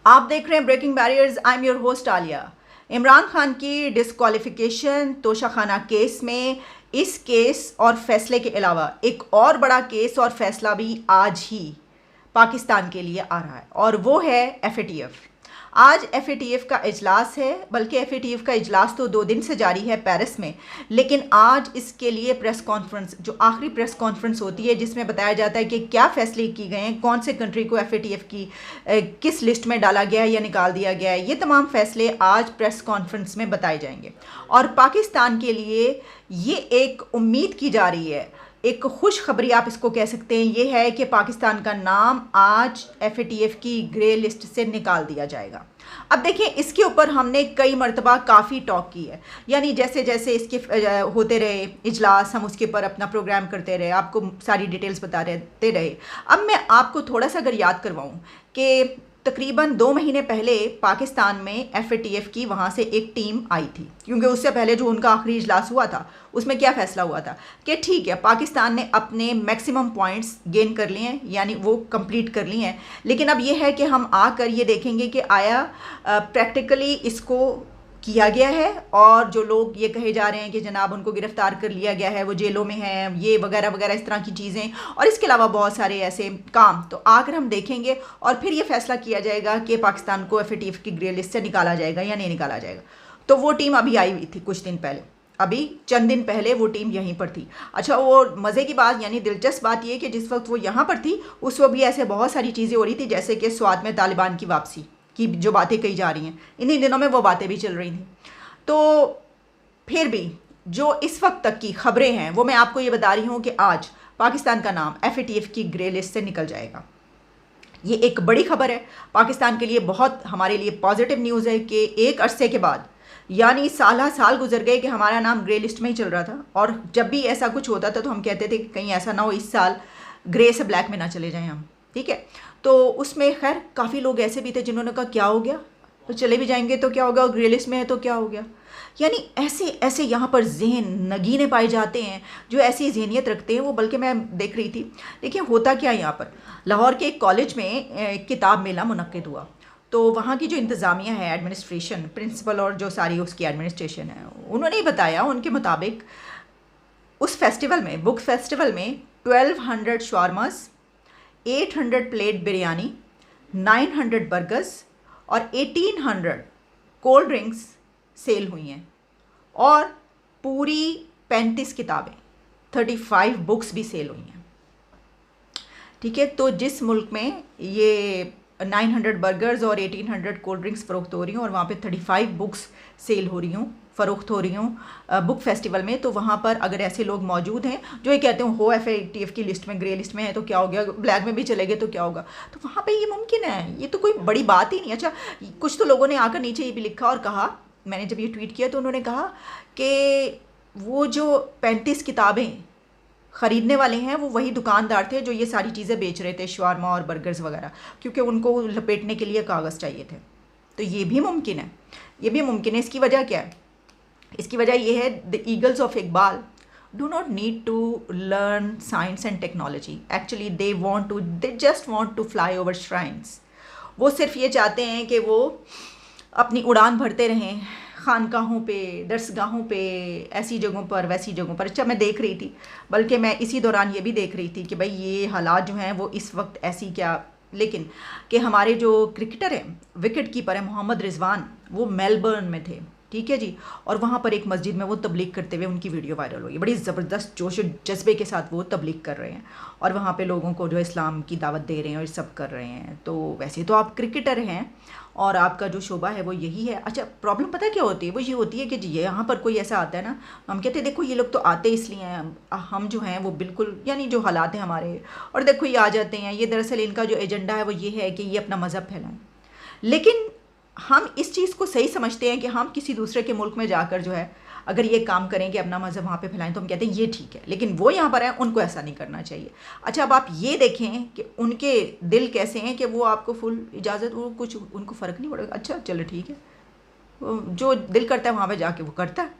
आप देख रहे हैं breaking barriers. I am your host Alia. Imran Khan की डिस्क्वालिफिकेशन तोशाखाना केस में इस केस और फैसले के अलावा एक और बड़ा केस और फैसला भी आज ही पाकिस्तान के लिए आ रहा है और वो है एफएटीएफ। आज एफएटीएफ का इजलास है, बल्कि एफएटीएफ का इजलास तो 2 दिन से जारी है पेरिस में, लेकिन आज इसके लिए प्रेस कॉन्फ्रेंस, जो आखिरी प्रेस कॉन्फ्रेंस होती है जिसमें बताया जाता है कि क्या फैसले किए गए हैं, कौन से कंट्री को एफएटीएफ की किस लिस्ट में डाला गया है या निकाल दिया गया है, ये तमाम फैसले आज प्रेस कॉन्फ्रेंस में बताए जाएंगे। और पाकिस्तान के लिए ये एक उम्मीद की जा रही है, एक खुशखबरी आप इसको कह सकते हैं, ये है कि पाकिस्तान का नाम आज एफएटीएफ की ग्रे लिस्ट से निकाल दिया जाएगा। अब देखिए, इसके ऊपर हमने कई मरतबा काफ़ी टॉक की है, यानी जैसे जैसे इसके होते रहे इजलास, हम उसके ऊपर अपना प्रोग्राम करते रहे, आपको सारी डिटेल्स बताते रहे। अब मैं आपको थोड़ा सा अगर याद करवाऊँ कि तकरीबन 2 महीने पहले पाकिस्तान में एफएटीएफ की वहाँ से एक टीम आई थी, क्योंकि उससे पहले जो उनका आखिरी इजलास हुआ था उसमें क्या फ़ैसला हुआ था कि ठीक है, पाकिस्तान ने अपने मैक्सिमम पॉइंट्स गेन कर लिए हैं, यानी वो कंप्लीट कर लिए हैं, लेकिन अब ये है कि हम आकर ये देखेंगे कि आया प्रैक्टिकली इसको किया गया है, और जो लोग ये कहे जा रहे हैं कि जनाब उनको गिरफ्तार कर लिया गया है, वो जेलों में हैं, ये वगैरह वगैरह इस तरह की चीज़ें, और इसके अलावा बहुत सारे ऐसे काम, तो आकर हम देखेंगे और फिर ये फैसला किया जाएगा कि पाकिस्तान को एफएटीएफ की ग्रे लिस्ट से निकाला जाएगा या नहीं निकाला जाएगा। तो वो टीम अभी आई हुई थी कुछ दिन पहले, अभी चंद दिन पहले वो टीम यहीं पर थी। अच्छा, वो मज़े की बात यानी दिलचस्प बात ये कि जिस वक्त वो यहाँ पर थी उस वक्त भी ऐसे बहुत सारी चीज़ें हो रही थी, जैसे कि स्वात में तालिबान की वापसी की जो बातें कही जा रही हैं, इन्हीं दिनों में वो बातें भी चल रही थी। तो फिर भी जो इस वक्त तक की खबरें हैं वो मैं आपको ये बता रही हूँ कि आज पाकिस्तान का नाम एफएटीएफ की ग्रे लिस्ट से निकल जाएगा। ये एक बड़ी खबर है पाकिस्तान के लिए, बहुत हमारे लिए पॉजिटिव न्यूज़ है कि एक अरसे के बाद, यानी साल गुजर गए कि हमारा नाम ग्रे लिस्ट में ही चल रहा था, और जब भी ऐसा कुछ होता था तो हम कहते थे कि कहीं ऐसा ना हो इस साल ग्रे से ब्लैक में ना चले जाएं हम, ठीक है। तो उसमें खैर काफ़ी लोग ऐसे भी थे जिन्होंने कहा क्या हो गया, तो चले भी जाएंगे तो क्या होगा, और ग्रे लिस्ट में है तो क्या हो गया। यानी ऐसे ऐसे यहाँ पर जहन नगीने पाए जाते हैं जो ऐसी जहनीत रखते हैं वो, बल्कि मैं देख रही थी, देखिए होता क्या यहाँ पर, लाहौर के एक कॉलेज में एक किताब मेला मुनक्किद हुआ, तो वहाँ की जो इंतज़ामिया है, एडमिनिस्ट्रेशन, प्रिंसिपल और जो सारी उसकी एडमिनिस्ट्रेशन है, उन्होंने बताया उनके मुताबिक उस फेस्टिवल में, बुक फेस्टिवल में 1200 शावरमास, 800 प्लेट बिरयानी, 900 बर्गर्स और 1800 कोल्ड ड्रिंक्स सेल हुई हैं, और पूरी 35 किताबें, 35 बुक्स भी सेल हुई हैं, ठीक है। तो जिस मुल्क में ये 900 बर्गर्स और 1800 कोल्ड ड्रिंक्स फ़रोख्त हो रही हूँ और वहाँ पे 35 बुक्स सेल हो रही हूँ, फ़रोख्त हो रही हूँ बुक फेस्टिवल में, तो वहाँ पर अगर ऐसे लोग मौजूद हैं जो ये कहते हैं हो एफएटीएफ की लिस्ट में, ग्रे लिस्ट में है तो क्या हो गया, ब्लैक में भी चले गए तो क्या होगा, तो वहाँ पे ये मुमकिन है, ये तो कोई बड़ी बात ही नहीं। अच्छा, कुछ तो लोगों ने आकर नीचे ये भी लिखा और कहा, मैंने जब ये ट्वीट किया तो उन्होंने कहा कि वो जो 35 किताबें ख़रीदने वाले हैं वो वही दुकानदार थे जो ये सारी चीज़ें बेच रहे थे, शवारमा और बर्गर्स वगैरह, क्योंकि उनको लपेटने के लिए कागज़ चाहिए थे। तो ये भी मुमकिन है, ये भी मुमकिन है। इसकी वजह क्या है? इसकी वजह ये है, the eagles of Iqbal do not need to learn science and technology. Actually they just want to fly over shrines. वो सिर्फ ये चाहते हैं कि वो अपनी उड़ान भरते रहें खानकाहों पे, दरसगाहों पे, ऐसी जगहों पर, वैसी जगहों पर। अच्छा, मैं देख रही थी, बल्कि मैं इसी दौरान ये भी देख रही थी कि भाई ये हालात जो हैं वो इस वक्त ऐसी क्या, लेकिन कि हमारे जो क्रिकेटर हैं, विकेट कीपर हैं मोहम्मद रिजवान, वो मेलबर्न में थे, ठीक है जी, और वहाँ पर एक मस्जिद में वो तबलीग करते हुए उनकी वीडियो वायरल हुई, बड़ी ज़बरदस्त जोश जज्बे के साथ वो तबलीग कर रहे हैं और वहाँ पे लोगों को जो इस्लाम की दावत दे रहे हैं और सब कर रहे हैं। तो वैसे तो आप क्रिकेटर हैं और आपका जो शोबा है वो यही है। अच्छा, प्रॉब्लम पता क्या होती है, वो ये होती है कि जी यहाँ पर कोई ऐसा आता है ना, हम कहते हैं देखो ये लोग तो आते इसलिए हैं, हम जो हैं वो बिल्कुल, यानी जो हालात हैं हमारे, और देखो ये आ जाते हैं, ये दरअसल इनका जो एजेंडा है वो ये है कि ये अपना मज़हब फैलाएं। लेकिन हम इस चीज़ को सही समझते हैं कि हम किसी दूसरे के मुल्क में जाकर जो है अगर ये काम करें कि अपना मज़हब वहाँ पे फैलाएं तो हम कहते हैं ये ठीक है, लेकिन वो यहाँ पर हैं, उनको ऐसा नहीं करना चाहिए। अच्छा, अब आप ये देखें कि उनके दिल कैसे हैं कि वो आपको फुल इजाज़त, वो कुछ उनको फ़र्क नहीं पड़ेगा। अच्छा चलो ठीक है, जो दिल करता है वहाँ पर जाके वो करता है।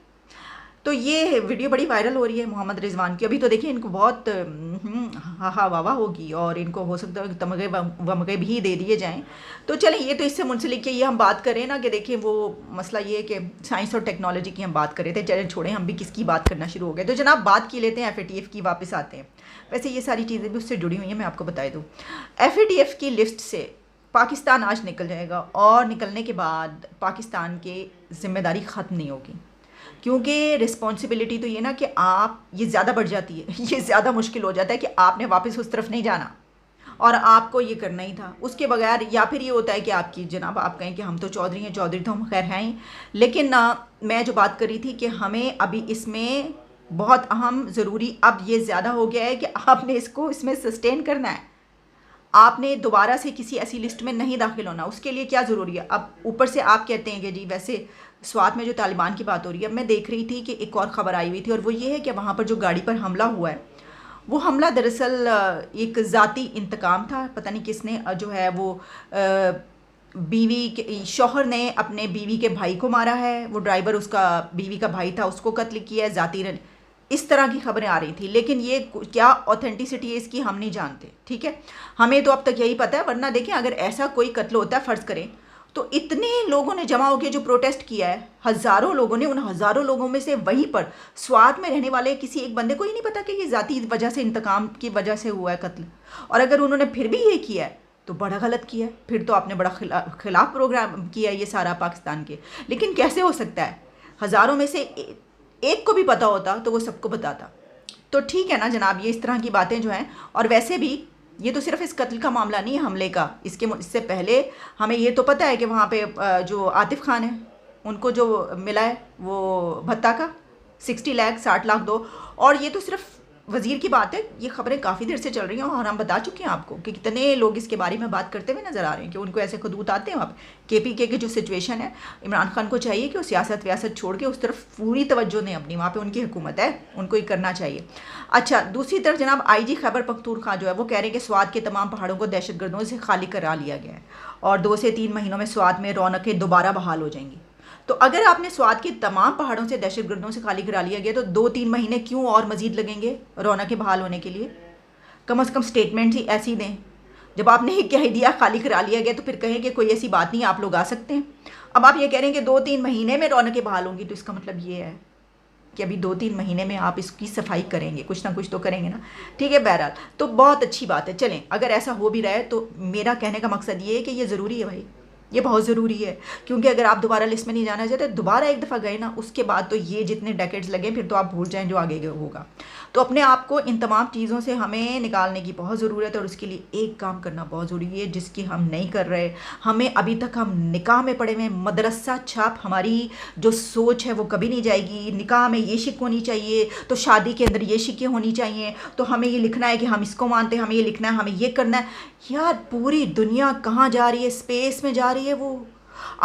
तो ये वीडियो बड़ी वायरल हो रही है मोहम्मद रिजवान की। अभी तो देखिए इनको बहुत हा वाह होगी और इनको हो सकता है तमगे वमगे भी दे दिए जाएं। तो चलें, ये तो इससे मुंसलिक के ये हम बात करें ना कि देखिए वो मसला ये है कि साइंस और टेक्नोलॉजी की हम बात कर रहे थे। चलें छोड़ें, हम भी किसकी बात करना शुरू हो गए। तो जनाब बात की लेते हैं FATF की, वापस आते हैं। वैसे ये सारी चीज़ें भी उससे जुड़ी हुई हैं, मैं आपको बता दूँ। FATF की लिस्ट से पाकिस्तान आज निकल जाएगा और निकलने के बाद पाकिस्तान की ज़िम्मेदारी ख़त्म नहीं होगी, क्योंकि रिस्पॉन्सिबिलिटी तो ये ना कि आप ये ज़्यादा बढ़ जाती है, ये ज़्यादा मुश्किल हो जाता है कि आपने वापस उस तरफ नहीं जाना और आपको ये करना ही था उसके बगैर। या फिर ये होता है कि आपकी जनाब आप कहें कि हम तो चौधरी हैं, चौधरी तो हम खैर हैं ही, लेकिन मैं जो बात कर रही थी कि हमें अभी इसमें बहुत अहम ज़रूरी अब ये ज़्यादा हो गया है कि आपने इसको इसमें सस्टेन करना है। आपने दोबारा से किसी ऐसी लिस्ट में नहीं दाखिल होना। उसके लिए क्या ज़रूरी है? अब ऊपर से आप कहते हैं कि जी वैसे स्वात में जो तालिबान की बात हो रही है, अब मैं देख रही थी कि एक और ख़बर आई हुई थी और वो ये है कि वहाँ पर जो गाड़ी पर हमला हुआ है, वो हमला दरअसल एक ज़ाती इंतकाम था। पता नहीं किसने जो है वो बीवी के शौहर ने अपने बीवी के भाई को मारा है, वो ड्राइवर उसका बीवी का भाई था, उसको कत्ल किया है ज़ाती। इस तरह की खबरें आ रही थी, लेकिन ये क्या ऑथेंटिसिटी है इसकी हम नहीं जानते। ठीक है, हमें तो अब तक यही पता है, वरना देखें अगर ऐसा कोई कत्ल होता है, फ़र्ज़ करें तो इतने लोगों ने जमा होकर जो प्रोटेस्ट किया है, हज़ारों लोगों ने, उन हज़ारों लोगों में से वहीं पर स्वात में रहने वाले किसी एक बंदे को ही नहीं पता कि ये ज़ाती वजह से, इंतकाम की वजह से हुआ है कत्ल। और अगर उन्होंने फिर भी ये किया है तो बड़ा गलत किया है, फिर तो आपने बड़ा खिलाफ प्रोग्राम किया है ये सारा पाकिस्तान के। लेकिन कैसे हो सकता है? हज़ारों में से एक को भी पता होता तो वो सबको बताता। तो ठीक है ना जनाब, ये इस तरह की बातें जो हैं। और वैसे भी ये तो सिर्फ इस कत्ल का मामला नहीं है, हमले का। इससे पहले हमें ये तो पता है कि वहाँ पे जो आतिफ खान है उनको जो मिला है वो भत्ता का 60 लाख 60 लाख दो। और ये तो सिर्फ वज़ीर की बात है, ये खबरें काफ़ी देर से चल रही हैं और हम बता चुके हैं आपको कि कितने लोग इसके बारे में बात करते हुए नज़र आ रहे हैं कि उनको ऐसे खदूत आते हैं। आप KPK की जो सिचुएशन है, इमरान खान को चाहिए कि वो सियासत व्यासत छोड़ के उस तरफ पूरी तवज्जो दें अपनी, वहाँ पे उनकी हुकूमत है, उनको ही करना चाहिए। अच्छा, दूसरी तरफ जनाब IG खैबर पख्तूनख्वा जो है वो कह रहे हैं कि स्वात के तमाम पहाड़ों को दहशतगर्दों से खाली करा लिया गया है और 2 से 3 महीनों में स्वात में रौनकें दोबारा बहाल हो जाएंगी। तो अगर आपने स्वात के तमाम पहाड़ों से दहशतगर्दों से खाली करा लिया गया तो 2-3 महीने क्यों और मजीद लगेंगे रौनकें बहाल होने के लिए? कम से कम स्टेटमेंट ही ऐसी दें। जब आपने कह दिया खाली करा लिया गया तो फिर कहें कि कोई ऐसी बात नहीं, आप लोग आ सकते हैं। अब आप ये कह रहे हैं कि 2-3 महीने में रौनकें बहाल होंगी, तो इसका मतलब ये है कि अभी 2-3 महीने में आप इसकी सफाई करेंगे, कुछ ना कुछ तो करेंगे ना। ठीक है, बहरहाल तो बहुत अच्छी बात है। चलें, अगर ऐसा हो भी रहा है तो मेरा कहने का मकसद ये है कि ये ज़रूरी है भाई, ये बहुत ज़रूरी है। क्योंकि अगर आप दोबारा लिस्ट में नहीं जाना चाहते, दोबारा एक दफ़ा गए ना, उसके बाद तो ये जितने डेकेड्स लगे फिर तो आप भूल जाएं जो आगे होगा। तो अपने आप को इन तमाम चीज़ों से हमें निकालने की बहुत ज़रूरत है और उसके लिए एक काम करना बहुत ज़रूरी है जिसकी हम नहीं कर रहे। हमें अभी तक हम निकाह में पड़े हुए, मदरसा छाप हमारी जो सोच है वो कभी नहीं जाएगी। निकाह में ये शिक होनी चाहिए तो शादी के अंदर ये शिकें होनी चाहिए, तो हमें ये लिखना है कि हम इसको मानते हैं, हमें ये लिखना है, हमें ये करना है। यार पूरी दुनिया कहाँ जा रही है? स्पेस में जा रही है वो।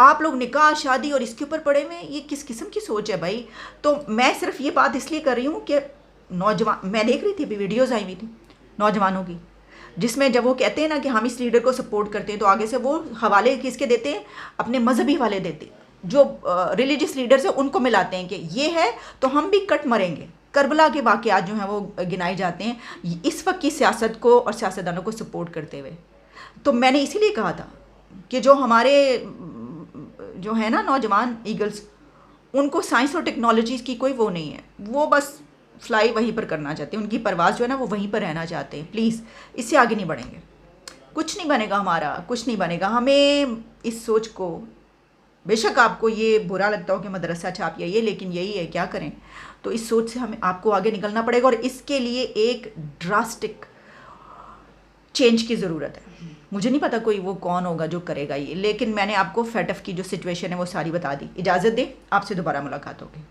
आप लोग निकाह शादी और इसके ऊपर पड़े हुए, ये किस किस्म की सोच है भाई? तो मैं सिर्फ ये बात इसलिए कर रही हूँ कि नौजवान, मैं देख रही थी अभी वीडियोज़ आई हुई थी नौजवानों की, जिसमें जब वो कहते हैं ना कि हम इस लीडर को सपोर्ट करते हैं तो आगे से वो हवाले किसके देते हैं? अपने मजहबी वाले देते हैं, जो रिलीजियस लीडर्स हैं उनको मिलाते हैं कि ये है तो हम भी कट मरेंगे। करबला के वाक़यात जो हैं वो गिनाए जाते हैं इस वक्त की सियासत को और सियासतदानों को सपोर्ट करते हुए। तो मैंने इसीलिए कहा था कि जो हमारे जो है ना नौजवान ईगल्स, उनको साइंस और टेक्नोलॉजीज़ की कोई वो नहीं है, वो बस फ्लाई वहीं पर करना चाहते हैं, उनकी परवाज़ जो है ना वो वहीं पर रहना चाहते हैं। प्लीज़ इससे आगे नहीं बढ़ेंगे, कुछ नहीं बनेगा हमारा, कुछ नहीं बनेगा। हमें इस सोच को, बेशक आपको ये बुरा लगता हो कि मदरसा छाप या ये, लेकिन यही है, क्या करें। तो इस सोच से हमें आपको आगे निकलना पड़ेगा और इसके लिए एक ड्रास्टिक चेंज की ज़रूरत है। मुझे नहीं पता कोई वो कौन होगा जो करेगा ये, लेकिन मैंने आपको FATF की जो सिचुएशन है वो सारी बता दी। इजाज़त दें, आपसे दोबारा मुलाकात होगी।